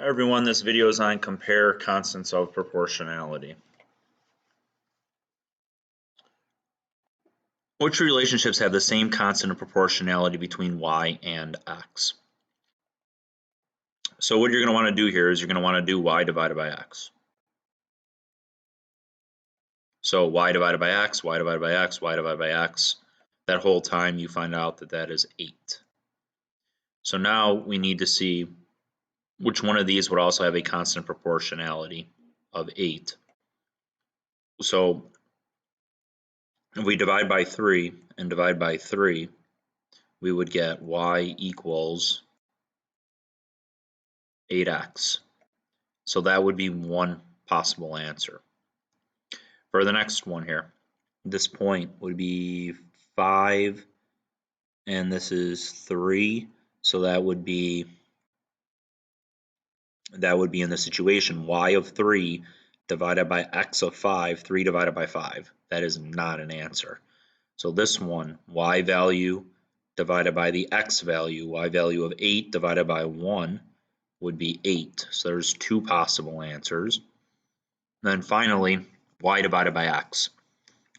Hi everyone, this video is on compare constants of proportionality. Which relationships have the same constant of proportionality between y and x? So what you're going to want to do here is you're going to want to do y divided by x. So y divided by x, y divided by x, y divided by x. That whole time you find out that that is 8. So now we need to see which one of these would also have a constant proportionality of 8. So if we divide by 3 and divide by 3, we would get y equals 8x. So that would be one possible answer. For the next one here, this point would be 5 and this is 3. So that would be in the situation y of 3 divided by x of 5, 3 divided by 5. That is not an answer. So this one, y value divided by the x value, y value of 8 divided by 1 would be 8. So there's two possible answers. And then finally, y divided by x.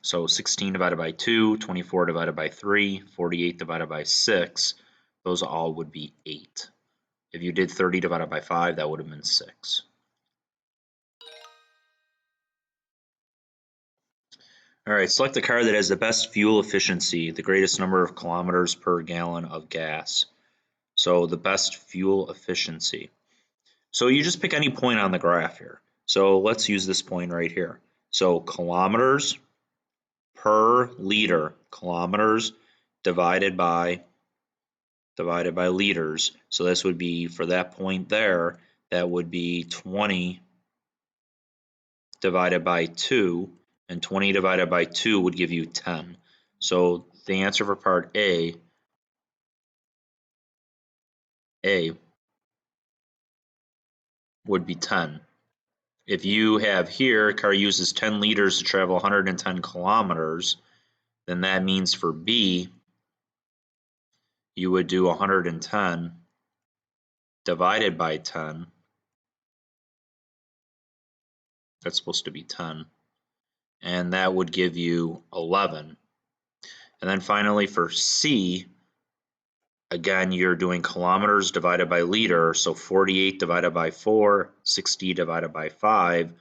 So 16 divided by 2, 24 divided by 3, 48 divided by 6, those all would be 8. If you did 30 divided by 5, that would have been 6. All right, select the car that has the best fuel efficiency, the greatest number of kilometers per gallon of gas. So the best fuel efficiency. So you just pick any point on the graph here. So let's use this point right here. So kilometers per liter, kilometers divided by liters. So this would be, for that point there, that would be 20 divided by 2, and 20 divided by 2 would give you 10. So the answer for part A would be 10. If you have here, a car uses 10 liters to travel 110 kilometers, then that means for B, you would do 110 divided by 10. That's supposed to be 10. And that would give you 11. And then finally for C, again, you're doing kilometers divided by liter, so 48 divided by 4, 60 divided by 5.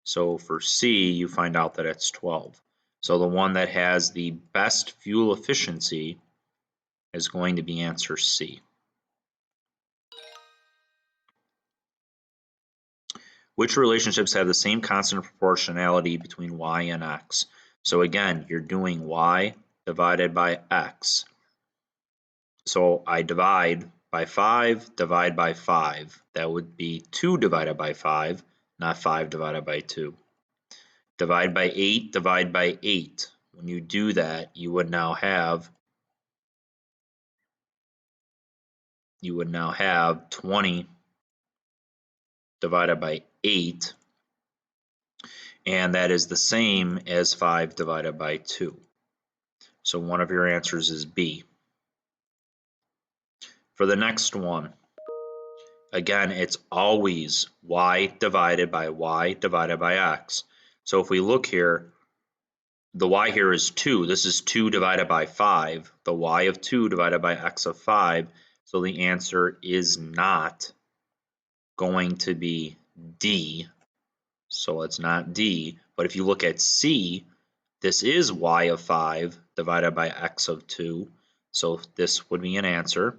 So for C, you find out that it's 12. So the one that has the best fuel efficiency is going to be answer C. Which relationships have the same constant of proportionality between y and x? So again, you're doing y divided by x. So I divide by 5, divide by 5. That would be 2 divided by 5, not 5 divided by 2. Divide by 8, divide by 8. When you do that, you would now have 20 divided by 8, and that is the same as 5 divided by 2. So one of your answers is B. For the next one, again, it's always y divided by x. So if we look here, the y here is 2. This is 2 divided by 5. The y of 2 divided by x of 5. So the answer is not going to be D. So it's not D. But if you look at C, this is y of 5 divided by x of 2. So this would be an answer.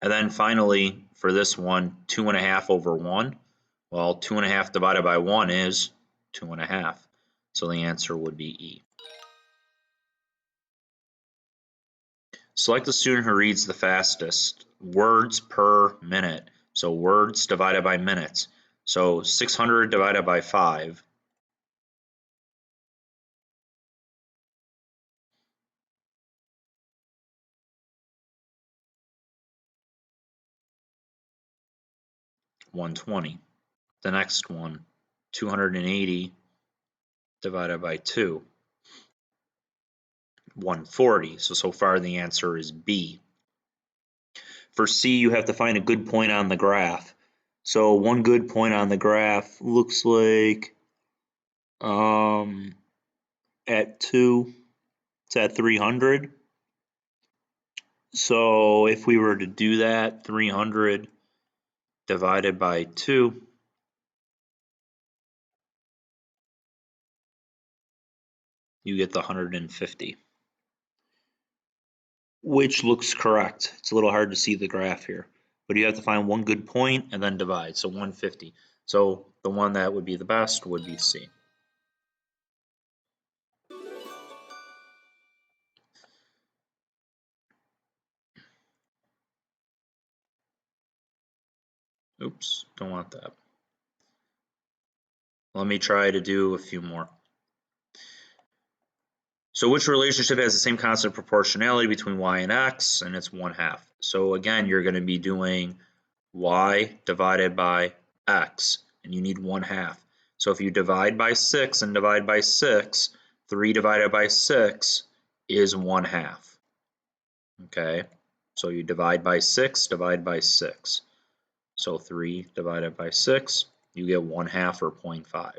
And then finally, for this one, 2.5 over 1. Well, 2.5 divided by 1 is 2.5. So the answer would be E. Select the student who reads the fastest. Words per minute. So words divided by minutes. So 600 divided by 5. $120. The next one, 280 divided by 2. 140. So far the answer is B. For C, you have to find a good point on the graph. So one good point on the graph looks like at 2, it's at 300. So if we were to do that, 300 divided by 2, you get the 150, which looks correct. It's a little hard to see the graph here, but you have to find one good point and then divide, so 150. So the one that would be the best would be C. Oops, don't want that. Let me try to do a few more. So which relationship has the same constant proportionality between y and x, and it's 1/2. So again, you're going to be doing y divided by x, and you need 1/2. So if you divide by 6 and divide by 6, 3 divided by 6 is 1/2. Okay, so you divide by 6, divide by 6. So 3 divided by 6, you get 1/2 or 0.5.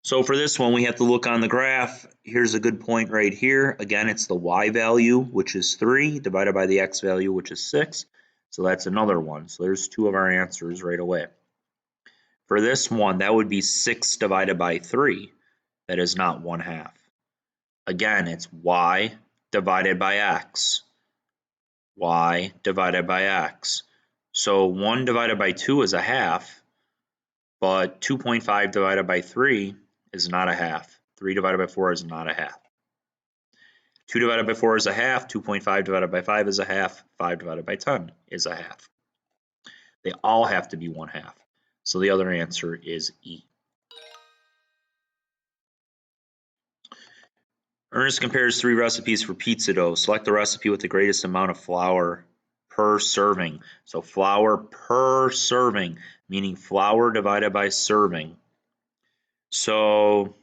So for this one, we have to look on the graph. Here's a good point right here. Again, it's the y value, which is 3, divided by the x value, which is 6. So that's another one. So there's 2 of our answers right away. For this one, that would be 6 divided by 3. That is not 1/2. Again, it's y divided by x. Y divided by x. So 1 divided by 2 is 1/2, but 2.5 divided by 3 is not 1/2. 3 divided by 4 is not 1/2. 2 divided by 4 is 1/2. 2.5 divided by 5 is 1/2. 5 divided by 10 is 1/2. They all have to be 1/2. So the other answer is E. Ernest compares 3 recipes for pizza dough. Select the recipe with the greatest amount of flour per serving. So flour per serving, meaning flour divided by serving. So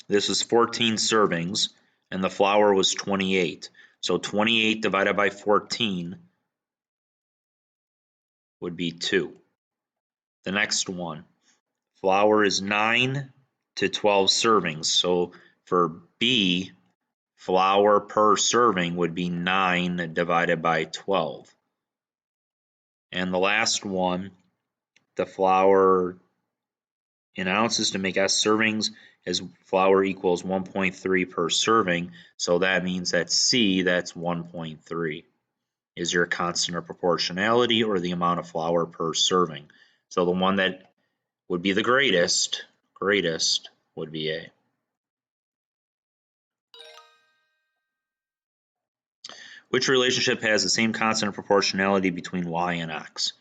this is 14 servings, and the flour was 28. So 28 divided by 14 would be 2. The next one, flour is 9 to 12 servings. So for B, flour per serving would be 9 divided by 12. And the last one, the flour in ounces to make S servings, is flour equals 1.3 per serving. So that means that C, that's 1.3. Is your constant of proportionality, or the amount of flour per serving. So the one that would be the greatest would be A. Which relationship has the same constant of proportionality between y and x?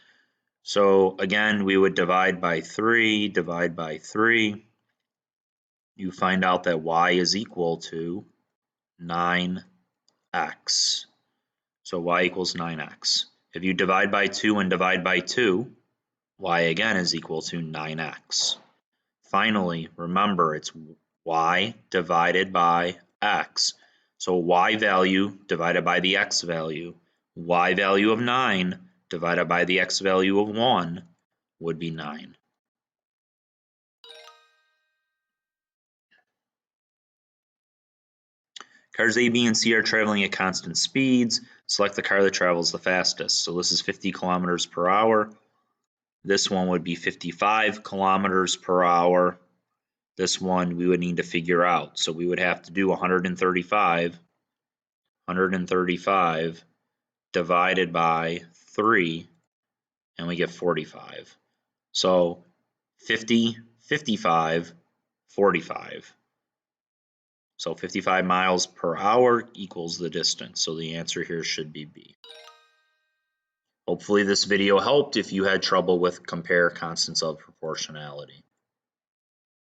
So again, we would divide by 3, divide by 3. You find out that y is equal to 9x. So y equals 9x. If you divide by 2 and divide by 2, y again is equal to 9x. Finally, remember it's y divided by x. So y value divided by the x value. Y value of 9 divided by the x value of 1 would be 9. Cars A, B, and C are traveling at constant speeds. Select the car that travels the fastest. So this is 50 kilometers per hour. This one would be 55 kilometers per hour. This one we would need to figure out. So we would have to do 135 divided by 3, and we get 45. So 50, 55, 45. So 55 miles per hour equals the distance. So the answer here should be B. Hopefully this video helped if you had trouble with compare constants of proportionality.